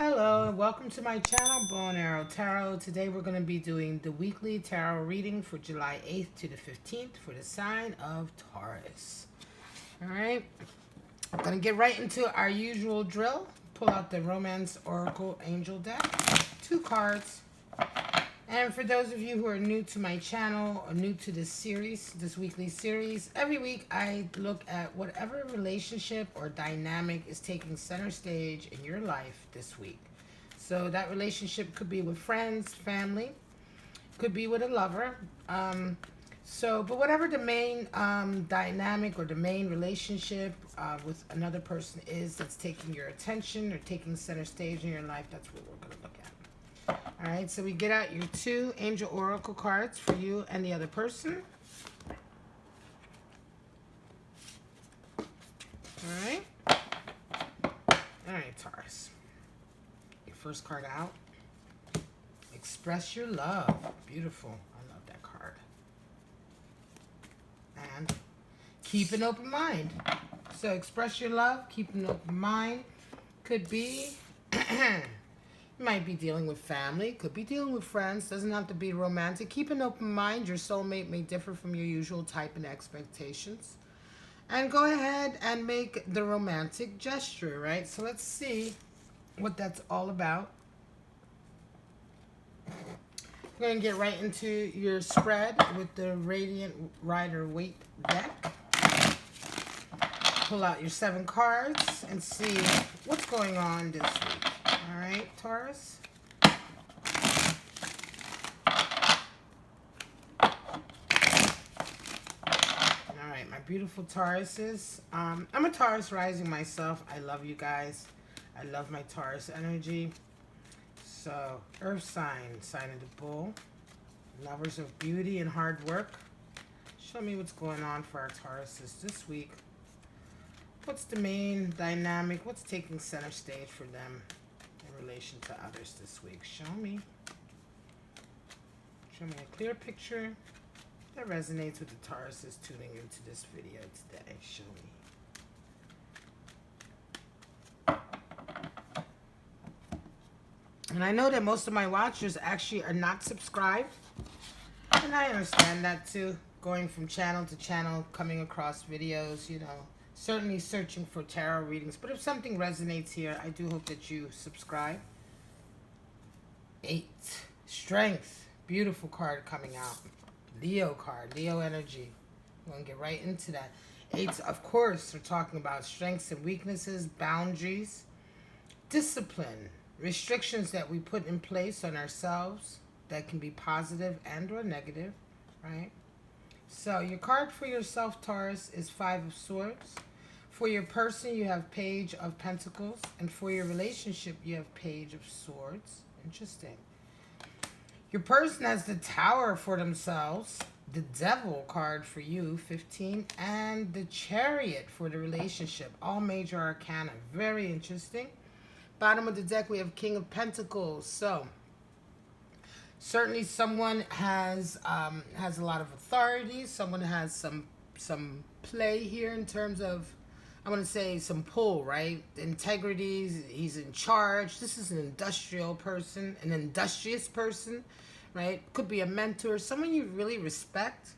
Hello and welcome to my channel, Bow and Arrow Tarot. Today we're going to be doing the weekly tarot reading for July 8th to the 15th for the sign of Taurus. Alright, I'm going to get right into our usual drill. Pull out the Romance Oracle Angel deck, 2 cards. And for those of you who are new to my channel or new to this series, this weekly series, every week I look at whatever relationship or dynamic is taking center stage in your life this week. So that relationship could be with friends, family, could be with a lover. But whatever the main dynamic or the main relationship with another person is that's taking your attention or taking center stage in your life, that's what we're going to look at. All right, so we get out your 2 Angel Oracle cards for you and the other person. All right, Taurus. Your first card out. Express your love. Beautiful. I love that card. And keep an open mind. So express your love, keep an open mind. Could be... You might be dealing with family, could be dealing with friends, doesn't have to be romantic. Keep an open mind. Your soulmate may differ from your usual type and expectations. And go ahead and make the romantic gesture, right? So let's see what that's all about. We're going to get right into your spread with the Radiant Rider-Waite deck. Pull out your 7 cards and see what's going on this week. All right, Taurus. All right, my beautiful Tauruses. I'm a Taurus rising myself. I love you guys. I love my Taurus energy. So, Earth sign, sign of the bull. Lovers of beauty and hard work. Show me what's going on for our Tauruses this week. What's the main dynamic? What's taking center stage for them in relation to others this week? Show me a clear picture that resonates with the Tauruses tuning into this video today. Show me. And I know that most of my watchers actually are not subscribed, and I understand that too. Going from channel to channel, coming across videos, you know, certainly searching for tarot readings. But if something resonates here, I do hope that you subscribe. 8, Strength. Beautiful card coming out. Leo card, Leo energy. We're going to get right into that. 8s, of course, we're talking about strengths and weaknesses, boundaries, discipline, restrictions that we put in place on ourselves that can be positive and or negative, right? So your card for yourself, Taurus, is 5 of Swords. For your person, you have Page of Pentacles. And for your relationship, you have Page of Swords. Interesting. Your person has the Tower for themselves. The Devil card for you, 15. And the Chariot for the relationship. All major arcana. Very interesting. Bottom of the deck, we have King of Pentacles. So, certainly someone has a lot of authority. Someone has some play here in terms of, I want to say, some pull, right? Integrity, he's in charge. This is an industrial person, an industrious person, right? Could be a mentor, someone you really respect.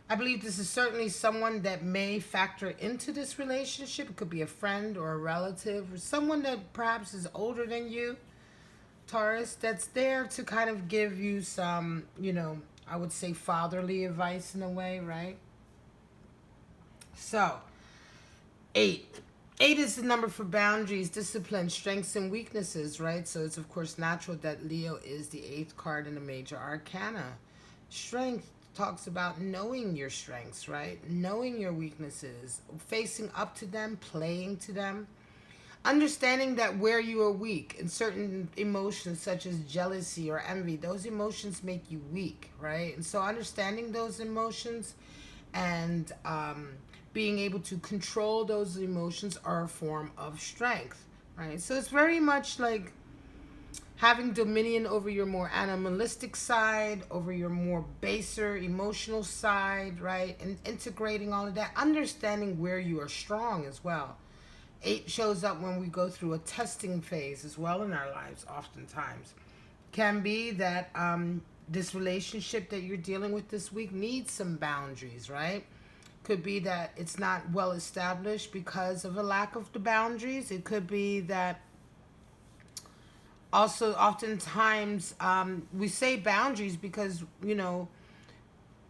I believe this is certainly someone that may factor into this relationship. It could be a friend or a relative or someone that perhaps is older than you, Taurus, that's there to kind of give you some, you know, I would say fatherly advice in a way, right? So, 8. 8 is the number for boundaries, discipline, strengths, and weaknesses, right? So it's, of course, natural that Leo is the 8th card in the major arcana. Strength talks about knowing your strengths, right? Knowing your weaknesses, facing up to them, playing to them. Understanding that where you are weak in certain emotions such as jealousy or envy, those emotions make you weak, right? And so understanding those emotions and being able to control those emotions are a form of strength, right? So it's very much like having dominion over your more animalistic side, over your more baser emotional side, right? And integrating all of that, understanding where you are strong as well. 8 shows up when we go through a testing phase as well in our lives, oftentimes. Can be that this relationship that you're dealing with this week needs some boundaries, right? Could be that it's not well established because of a lack of the boundaries. It could be that also oftentimes we say boundaries because,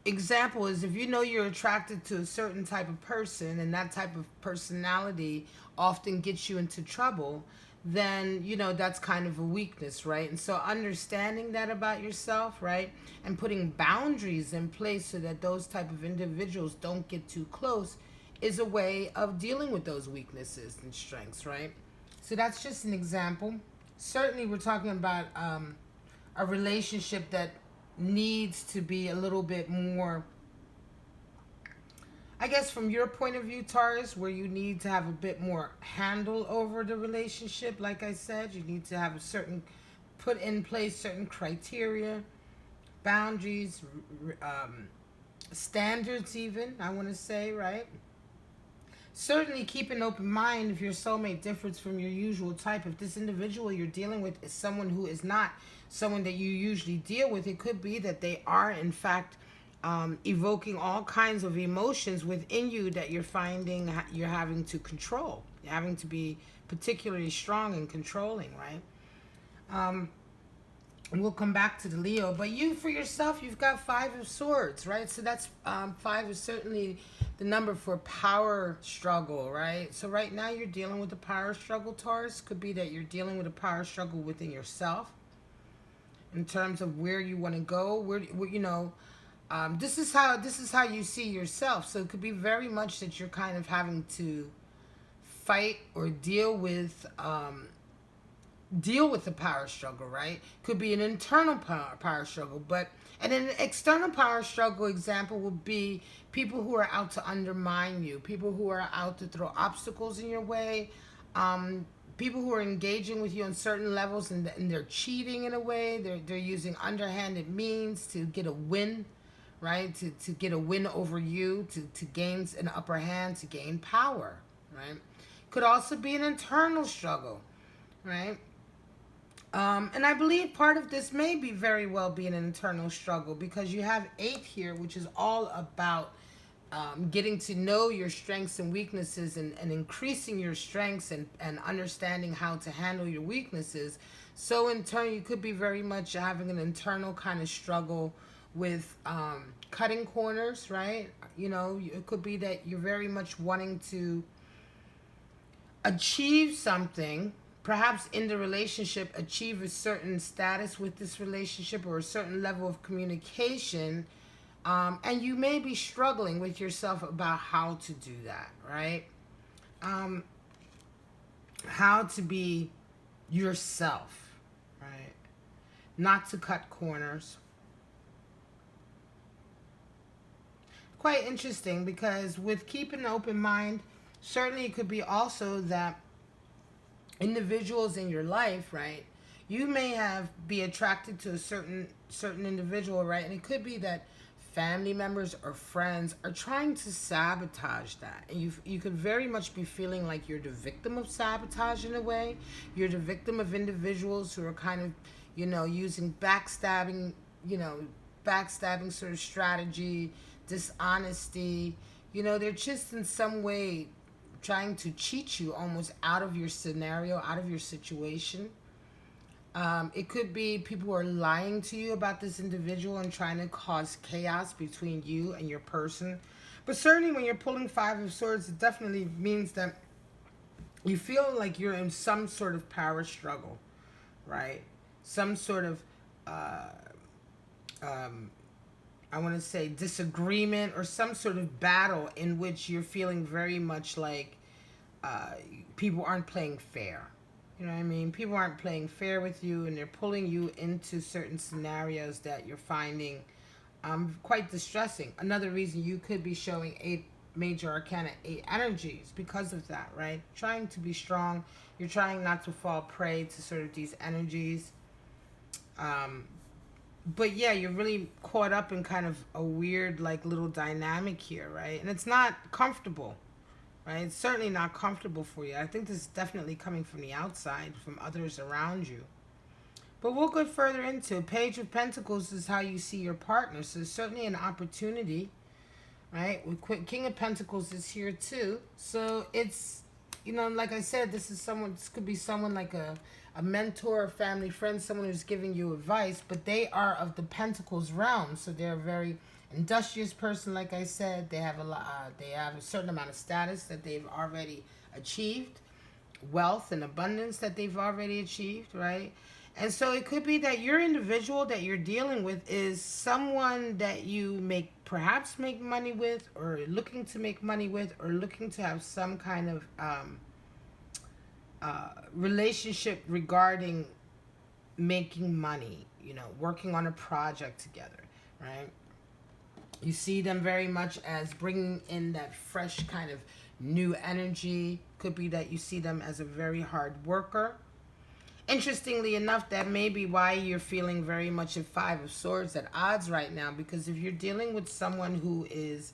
example is if you're attracted to a certain type of person and that type of personality often gets you into trouble, then that's kind of a weakness, right? And so understanding that about yourself, right, and putting boundaries in place so that those type of individuals don't get too close is a way of dealing with those weaknesses and strengths, right? So that's just an example. Certainly we're talking about a relationship that needs to be a little bit more, I guess, from your point of view, Taurus, where you need to have a bit more handle over the relationship. Like I said, you need to have put in place certain criteria, boundaries, standards even, I want to say, right? Certainly keep an open mind if your soulmate differs from your usual type. If this individual you're dealing with is someone who is not someone that you usually deal with, it could be that they are, in fact, evoking all kinds of emotions within you that you're finding you're having to control. You're having to be particularly strong and controlling, right? And we'll come back to the Leo. But you, for yourself, you've got 5 of Swords, right? So that's 5 is certainly the number for power struggle, right? So right now you're dealing with a power struggle, Taurus. Could be that you're dealing with a power struggle within yourself in terms of where you want to go. This is how you see yourself. So it could be very much that you're kind of having to fight or deal with the power struggle, right? Could be an internal power struggle, and an external power struggle example would be people who are out to undermine you, people who are out to throw obstacles in your way, people who are engaging with you on certain levels and they're cheating in a way, they're using underhanded means to get a win, right? To get a win over you, to gain an upper hand, to gain power, right? Could also be an internal struggle, right? And I believe part of this may be very well be an internal struggle because you have 8 here, which is all about getting to know your strengths and weaknesses and increasing your strengths and understanding how to handle your weaknesses. So in turn, you could be very much having an internal kind of struggle with cutting corners, right? It could be that you're very much wanting to achieve something, perhaps in the relationship, achieve a certain status with this relationship or a certain level of communication, and you may be struggling with yourself about how to do that, right? How to be yourself, right? Not to cut corners. Quite interesting because with keeping an open mind, certainly it could be also that individuals in your life, right? You may be attracted to a certain individual, right? And it could be that family members or friends are trying to sabotage that. And you could very much be feeling like you're the victim of sabotage in a way. You're the victim of individuals who are kind of, using backstabbing sort of strategy, dishonesty. They're just in some way trying to cheat you almost out of your scenario, out of your situation. It could be people who are lying to you about this individual and trying to cause chaos between you and your person. But certainly when you're pulling 5 of Swords, it definitely means that you feel like you're in some sort of power struggle, right? Some sort of, I want to say disagreement or some sort of battle in which you're feeling very much like people aren't playing fair. You know what I mean? People aren't playing fair with you and they're pulling you into certain scenarios that you're finding quite distressing. Another reason you could be showing 8 major arcana, 8 energies because of that, right? Trying to be strong. You're trying not to fall prey to sort of these energies. But yeah, you're really caught up in kind of a weird, like, little dynamic here, right? And it's not comfortable. right? It's certainly not comfortable for you. I think this is definitely coming from the outside, from others around you. But we'll go further into Page of Pentacles is how you see your partner. So there's certainly an opportunity, right? King of Pentacles is here too. So it's, you know, like I said, this could be someone like a mentor, a family friend, someone who's giving you advice, but they are of the Pentacles realm. So they're a very industrious person, like I said. They have they have a certain amount of status that they've already achieved, wealth and abundance that they've already achieved, right? And so it could be that your individual that you're dealing with is someone that you perhaps make money with, or looking to make money with, or looking to have some kind of relationship regarding making money, you know, working on a project together, right? You see them very much as bringing in that fresh kind of new energy. Could be that you see them as a very hard worker. Interestingly enough, that may be why you're feeling very much a Five of Swords at odds right now, because if you're dealing with someone who is,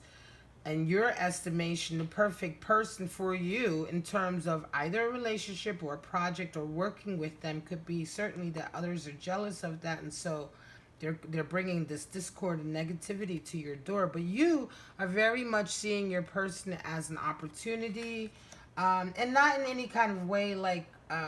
in your estimation, the perfect person for you in terms of either a relationship or a project or working with them, could be certainly that others are jealous of that, and so they're bringing this discord and negativity to your door. But you are very much seeing your person as an opportunity, and not in any kind of way like,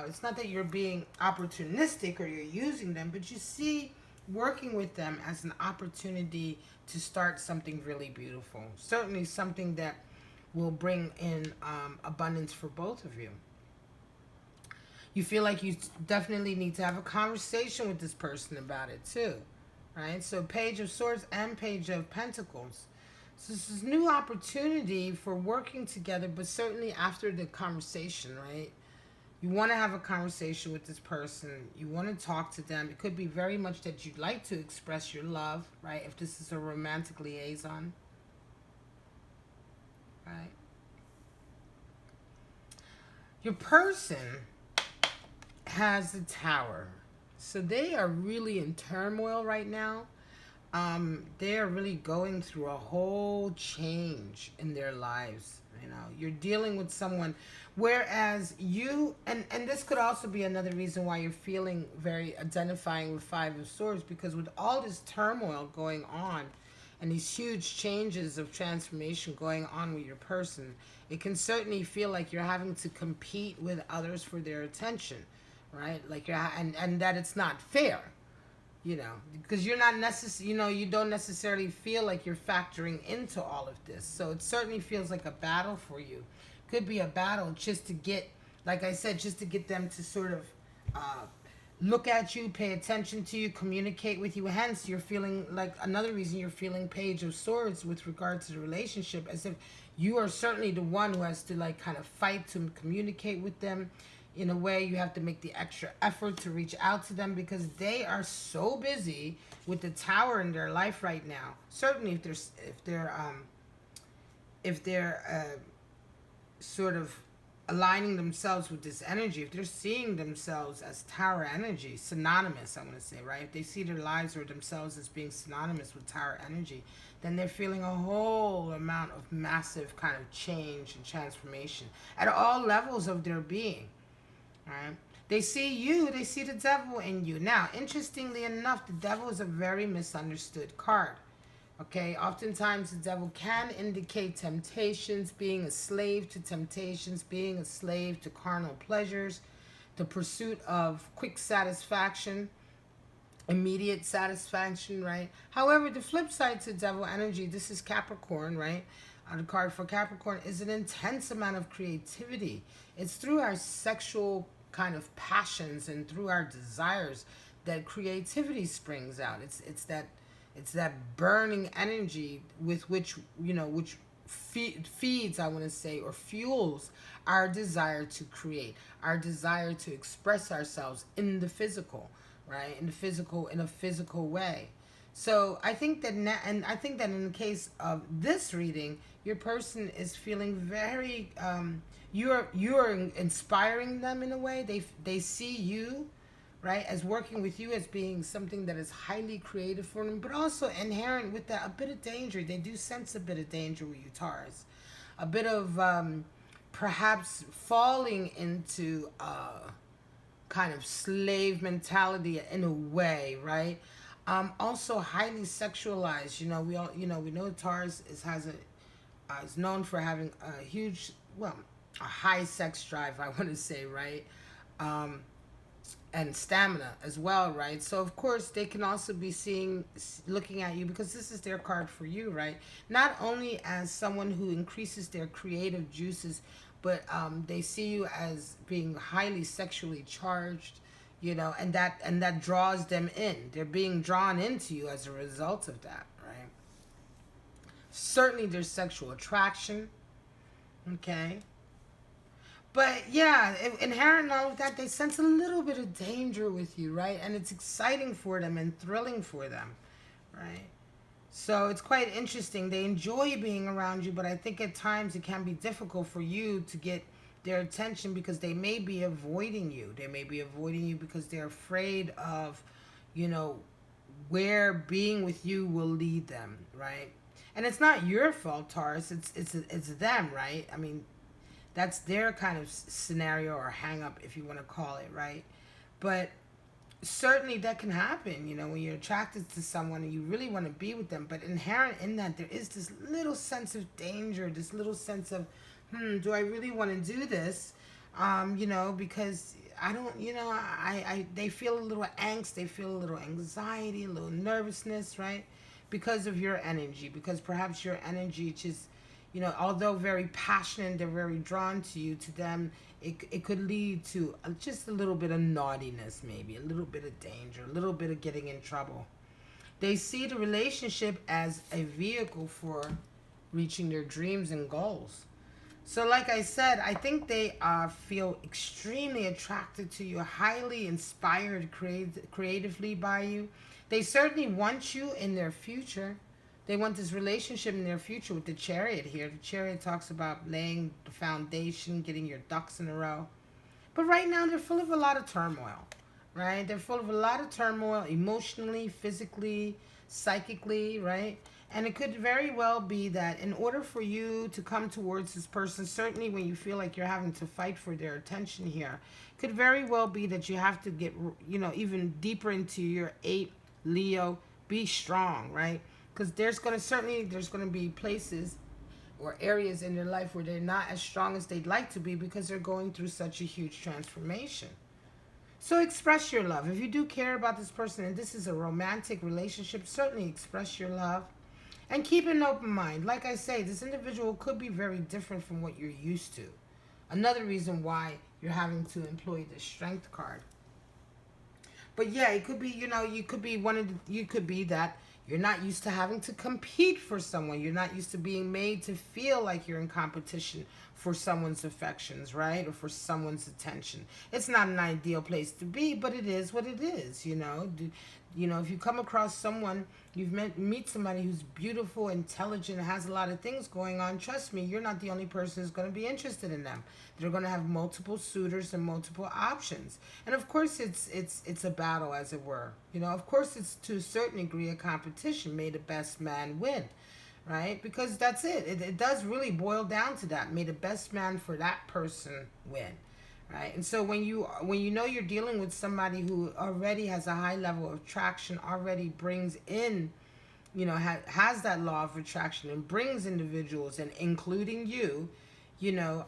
it's not that you're being opportunistic or you're using them, but you see working with them as an opportunity to start something really beautiful. Certainly something that will bring in abundance for both of you. You feel like you definitely need to have a conversation with this person about it too, right? So Page of Swords and Page of Pentacles. So this is new opportunity for working together, but certainly after the conversation, right? You want to have a conversation with this person. You want to talk to them. It could be very much that you'd like to express your love, right? If this is a romantic liaison, right? Your person has the Tower. So they are really in turmoil right now. They are really going through a whole change in their lives. You know, you're dealing with someone, whereas you, and this could also be another reason why you're feeling very identifying with Five of Swords, because with all this turmoil going on and these huge changes of transformation going on with your person, it can certainly feel like you're having to compete with others for their attention, right? Like and that it's not fair. You know, because you're not necessarily, you know, you don't necessarily feel like you're factoring into all of this. So it certainly feels like a battle for you. Could be a battle just to get, like I said, just to get them to sort of look at you, pay attention to you, communicate with you. Hence, you're feeling like another reason you're feeling Page of Swords with regard to the relationship, as if you are certainly the one who has to like kind of fight to communicate with them. In a way, you have to make the extra effort to reach out to them because they are so busy with the Tower in their life right now. Certainly, if they're sort of aligning themselves with this energy, if they're seeing themselves as Tower energy, synonymous, I want to say, right? If they see their lives or themselves as being synonymous with Tower energy, then they're feeling a whole amount of massive kind of change and transformation at all levels of their being. Right? They see you, they see the devil in you. Now, interestingly enough, the devil is a very misunderstood card. Okay, oftentimes the devil can indicate temptations, being a slave to temptations, being a slave to carnal pleasures, the pursuit of quick satisfaction, immediate satisfaction, right? However, the flip side to devil energy, this is Capricorn, right? The card for Capricorn is an intense amount of creativity. It's through our sexual kind of passions and through our desires that creativity springs out. It's that burning energy with which, you know, which feeds, I want to say, or fuels our desire to create, our desire to express ourselves in the physical, right? In a physical way. So I think that I think that in the case of this reading, your person is feeling very you're inspiring them in a way. They see you, right, as working with you as being something that is highly creative for them, but also inherent with that a bit of danger. They do sense a bit of danger with you, Taurus. A bit of perhaps falling into kind of slave mentality in a way, right? Also highly sexualized. You know, we all, you know, we know Taurus is known for having a huge, well, a high sex drive, I want to say, right? Um, and stamina as well, right? So of course they can also be looking at you, because this is their card for you, right? Not only as someone who increases their creative juices, but they see you as being highly sexually charged, you know, and that draws them in. They're being drawn into you as a result of that, right? Certainly there's sexual attraction, okay? But yeah, inherent in all of that, they sense a little bit of danger with you, right? And it's exciting for them and thrilling for them, right? So it's quite interesting. They enjoy being around you, but I think at times it can be difficult for you to get their attention, because they may be avoiding you. They may be avoiding you because they're afraid of, you know, where being with you will lead them, right? And it's not your fault, Taurus. It's them, right? I mean, that's their kind of scenario or hang up, if you want to call it, right? But certainly that can happen, you know, when you're attracted to someone and you really want to be with them. But inherent in that, there is this little sense of danger, this little sense of, do I really want to do this? You know, because I don't, you know, they feel a little angst, they feel a little anxiety, a little nervousness, right? Because of your energy, because perhaps your energy just, you know, although very passionate, they're very drawn to you, to them, it could lead to just a little bit of naughtiness, maybe, a little bit of danger, a little bit of getting in trouble. They see the relationship as a vehicle for reaching their dreams and goals. So like I said, I think they feel extremely attracted to you, highly inspired creatively by you. They certainly want you in their future. They want this relationship in their future with the Chariot here. The Chariot talks about laying the foundation, getting your ducks in a row. But right now they're full of a lot of turmoil, right? They're full of a lot of turmoil emotionally, physically, psychically, right? And it could very well be that in order for you to come towards this person, certainly when you feel like you're having to fight for their attention here, could very well be that you have to get, you know, even deeper into your 8 Leo, be strong, right? Because there's going to be places or areas in their life where they're not as strong as they'd like to be, because they're going through such a huge transformation. So express your love. If you do care about this person and this is a romantic relationship, certainly express your love. And keep an open mind. Like I say, this individual could be very different from what you're used to. Another reason why you're having to employ the Strength card. But yeah, it could be, you know, you could be that you're not used to having to compete for someone. You're not used to being made to feel like you're in competition for someone's affections, right? Or for someone's attention. It's not an ideal place to be, but it is what it is, you know. You know, if you come across someone, meet somebody who's beautiful, intelligent, has a lot of things going on, trust me, you're not the only person who's going to be interested in them. They're going to have multiple suitors and multiple options. And of course it's a battle, as it were. You know, of course it's to a certain degree a competition. May the best man win, right? Because that's it. It does really boil down to that. May the best man for that person win. Right? And so when you know you're dealing with somebody who already has a high level of attraction, already brings in, you know, has that law of attraction and brings individuals, and including you, you know,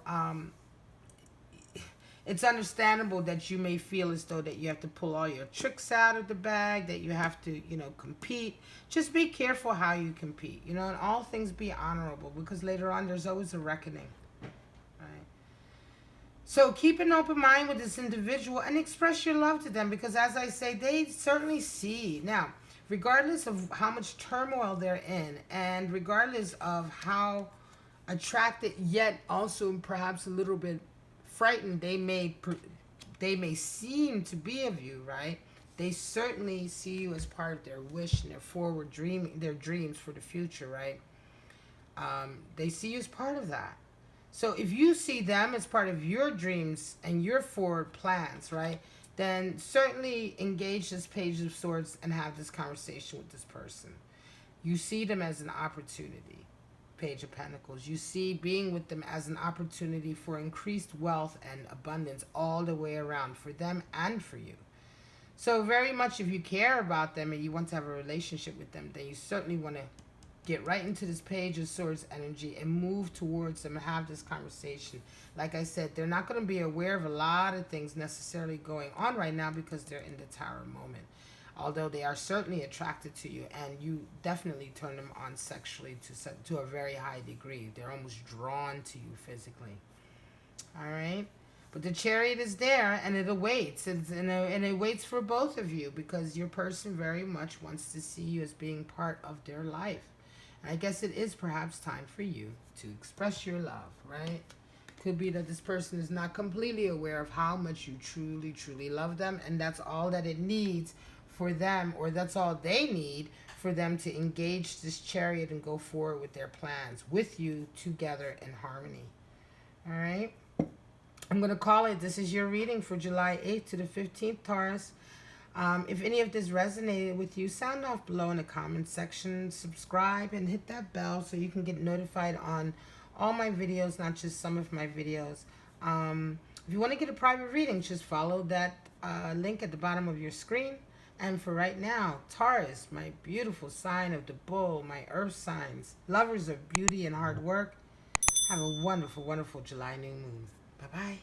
it's understandable that you may feel as though that you have to pull all your tricks out of the bag, that you have to, you know, compete. Just be careful how you compete, you know, and all things be honorable, because later on there's always a reckoning. So keep an open mind with this individual and express your love to them, because as I say, they certainly see. Now, regardless of how much turmoil they're in, and regardless of how attracted yet also perhaps a little bit frightened they may seem to be of you, right? They certainly see you as part of their wish and their forward dream, their dreams for the future, right? They see you as part of that. So if you see them as part of your dreams and your forward plans, right, then certainly engage this Page of Swords and have this conversation with this person. You see them as an opportunity. Page of Pentacles. You see being with them as an opportunity for increased wealth and abundance all the way around for them and for you. So very much if you care about them and you want to have a relationship with them, then you certainly want to get right into this Page of Swords energy and move towards them and have this conversation. Like I said, they're not going to be aware of a lot of things necessarily going on right now because they're in the Tower moment. Although they are certainly attracted to you, and you definitely turn them on sexually to a very high degree. They're almost drawn to you physically. All right? But the Chariot is there, and it awaits. And it waits for both of you because your person very much wants to see you as being part of their life. And I guess it is perhaps time for you to express your love, right? Could be that this person is not completely aware of how much you truly, truly love them, and that's all that it needs for them, or that's all they need for them to engage this Chariot and go forward with their plans with you together in harmony. All right? I'm going to call it. This is your reading for July 8th to the 15th, Taurus. If any of this resonated with you, sound off below in the comment section. Subscribe and hit that bell so you can get notified on all my videos, not just some of my videos. If you want to get a private reading, just follow that link at the bottom of your screen. And for right now, Taurus, my beautiful sign of the bull, my earth signs, lovers of beauty and hard work, have a wonderful, wonderful July new moon. Bye-bye.